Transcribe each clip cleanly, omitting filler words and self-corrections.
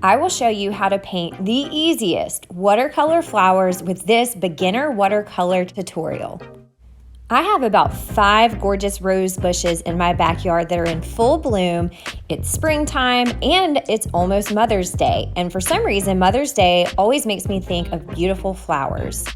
I will show you how to paint the easiest watercolor flowers with this beginner watercolor tutorial. I have about 5 gorgeous rose bushes in my backyard that are in full bloom. It's springtime and it's almost Mother's Day. And for some reason, Mother's Day always makes me think of beautiful flowers.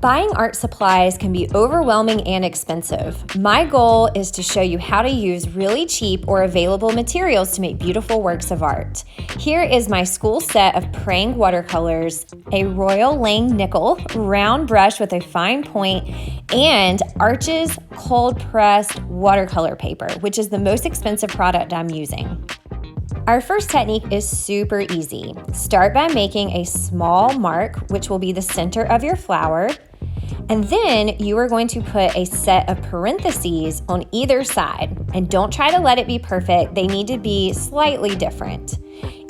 Buying art supplies can be overwhelming and expensive. My goal is to show you how to use really cheap or available materials to make beautiful works of art. Here is my school set of praying watercolors, a Royal Lang nickel round brush with a fine point, and Arches cold pressed watercolor paper, which is the most expensive product I'm using. Our first technique is super easy. Start by making a small mark, which will be the center of your flower. And then you are going to put a set of parentheses on either side. And don't try to let it be perfect. They need to be slightly different.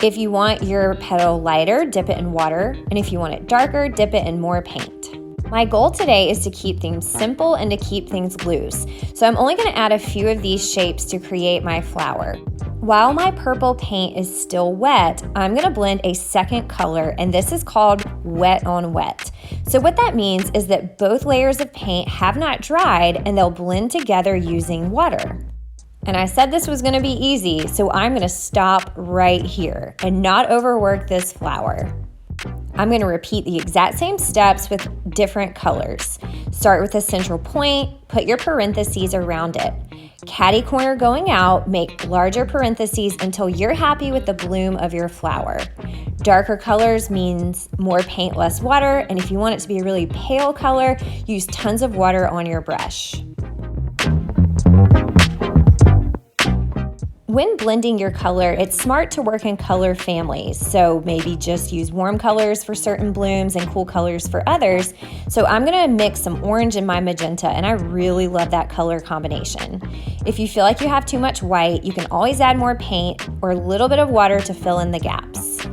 If you want your petal lighter, dip it in water. And if you want it darker, dip it in more paint. My goal today is to keep things simple and to keep things loose. So I'm only going to add a few of these shapes to create my flower. While my purple paint is still wet, I'm going to blend a second color, and this is called wet on wet. So what that means is that both layers of paint have not dried and they'll blend together using water. And I said this was going to be easy, so I'm going to stop right here and not overwork this flower. I'm going to repeat the exact same steps with different colors. Start with a central point, put your parentheses around it. Catty corner going out, make larger parentheses until you're happy with the bloom of your flower. Darker colors means more paint, less water, and if you want it to be a really pale color, use tons of water on your brush. When blending your color, it's smart to work in color families. So maybe just use warm colors for certain blooms and cool colors for others. So I'm gonna mix some orange in my magenta, and I really love that color combination. If you feel like you have too much white, you can always add more paint or a little bit of water to fill in the gaps.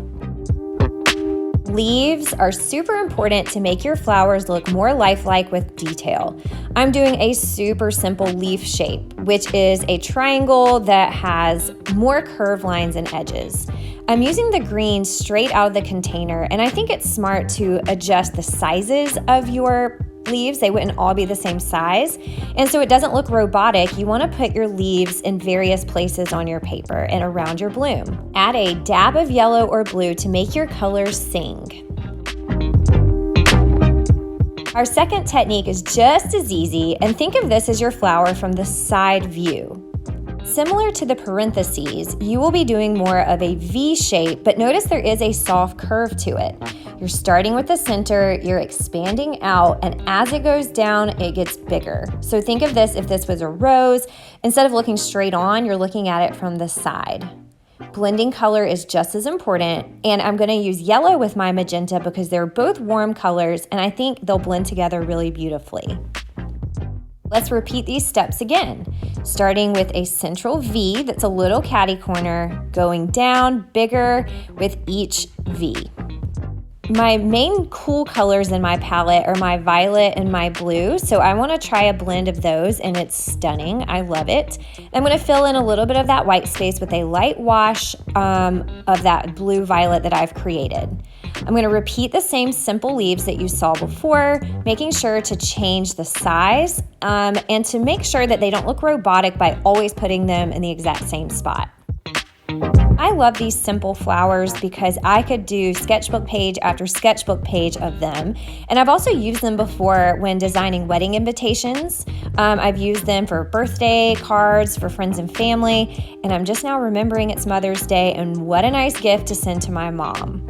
Leaves are super important to make your flowers look more lifelike with detail. I'm doing a super simple leaf shape, which is a triangle that has more curved lines and edges. I'm using the green straight out of the container, and I think it's smart to adjust the sizes of your leaves. They wouldn't all be the same size. And so it doesn't look robotic. You want to put your leaves in various places on your paper and around your bloom. Add a dab of yellow or blue to make your colors sing. Our second technique is just as easy, and think of this as your flower from the side view. Similar to the parentheses, you will be doing more of a V shape, but notice there is a soft curve to it. You're starting with the center, you're expanding out, and as it goes down, it gets bigger. So think of this if this was a rose. Instead of looking straight on, you're looking at it from the side. Blending color is just as important, and I'm going to use yellow with my magenta because they're both warm colors, and I think they'll blend together really beautifully. Let's repeat these steps again, starting with a central V that's a little catty corner, going down bigger with each V. My main cool colors in my palette are my violet and my blue, so I want to try a blend of those, and it's stunning. I love it. I'm going to fill in a little bit of that white space with a light wash of that blue violet that I've created. I'm going to repeat the same simple leaves that you saw before, making sure to change the size and to make sure that they don't look robotic by always putting them in the exact same spot. I love these simple flowers because I could do sketchbook page after sketchbook page of them. And I've also used them before when designing wedding invitations. I've used them for birthday cards, for friends and family. And I'm just now remembering it's Mother's Day, and what a nice gift to send to my mom.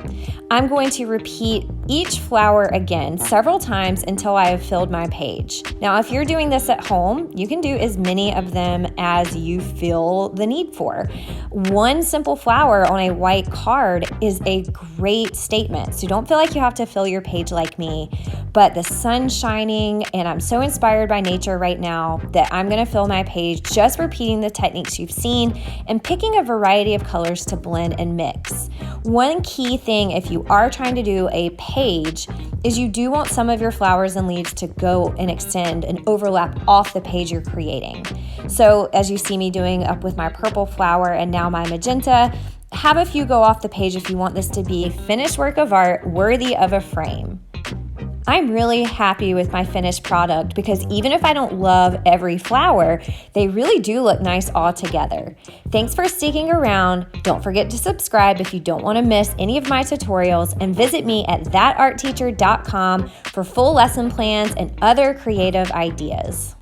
I'm going to repeat each flower again several times until I have filled my page. Now, if you're doing this at home, you can do as many of them as you feel the need for. One simple flower on a white card is a great statement. So don't feel like you have to fill your page like me, but the sun's shining and I'm so inspired by nature right now that I'm going to fill my page just repeating the techniques you've seen and picking a variety of colors to blend and mix. One key thing if you are trying to do a page is you do want some of your flowers and leaves to go and extend and overlap off the page you're creating. So as you see me doing up with my purple flower and now my magenta, have a few go off the page if you want this to be a finished work of art worthy of a frame. I'm really happy with my finished product because even if I don't love every flower, they really do look nice all together. Thanks for sticking around. Don't forget to subscribe if you don't want to miss any of my tutorials, and visit me at thatartteacher.com for full lesson plans and other creative ideas.